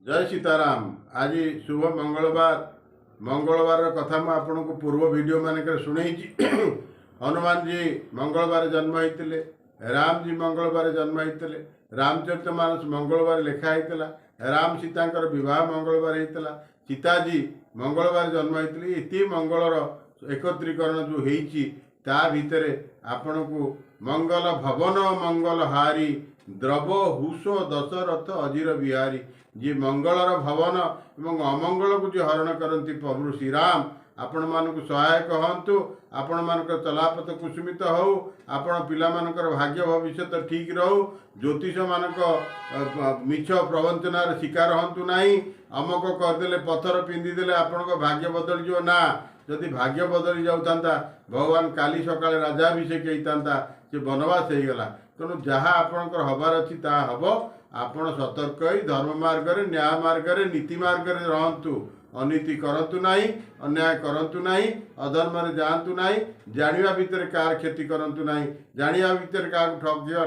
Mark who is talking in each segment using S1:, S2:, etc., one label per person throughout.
S1: जय सीताराम। आज शुभ मंगलवार मंगलवार कथा मुझे आपन को पूर्व वीडियो मानक शुणी हनुमान जी मंगलवार जन्म होते, राम जी मंगलवार जन्म होते, रामचरित मानस मंगलवार लिखाई, राम सीता विवाह मंगलवार होता, सीताजी मंगलवार जन्म होते। इति मंगलर एकत्रीकरण जो ता भितर आपण को मंगल भवन मंगल हारी द्रव हुसो दशरथ अजीर बिहारी। जी मंगलर भवन एवं अमंगल को जो हरण करती प्रभु श्री राम आपण मानक सहायक हंतु, आपण मानक चलापथ कुसुमित हो, आपण पिला मानकर भाग्य भविष्य ठीक रहू, ज्योतिष मानक मिछ प्रवंचनार शिकार हंतु नहीं। अमक करदे पथर पिंधिदेले आपण भाग्य बदल जो ना, जदि भाग्य बदली जाता भगवान काली सकाळे राजाभिषेक होता से बनवास हो गला। तेणु जहाँ आपणकर हबार अच्छी ता हम आपण सतर्क धर्म मार्ग न्याय मार्ग नीति मार्ग रहतु, अनीति करतु नहीं, अन्याय करतु नहीं, अधर्म जातु नहीं, जानिबा भितर कार क्षति करतु नहीं, जानिबा भितर क्या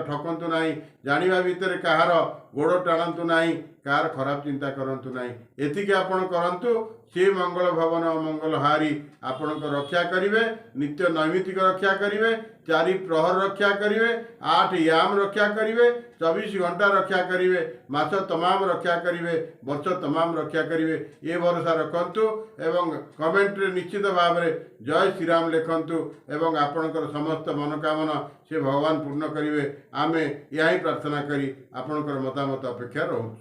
S1: ठकतु नहीं, जानिबा भितर कहार गोड़ टाणतु नहीं, कार खराब चिंता करतु नहीं। एतिक आपण करतु, से मंगल भवन मंगल हारी आपण रक्षा करिवे, नित्य नैमित्तिक रक्षा करिवे, चारि प्रहर रक्षा करिवे, 8 याम रक्षा करिवे, 24 घंटा रक्षा करिवे, मास तमाम रक्षा करिवे, वर्ष तमाम रक्षा करिवे। ये भरोसा रखंतु एवं कमेंट रे निश्चित भाव में जय श्री राम लिखंतु एवं आपणकर समस्त मनोकामना से भगवान पूर्ण करिवे। आमे यही प्रार्थना करी आपणकर मतामत अपेक्षा रहूँ।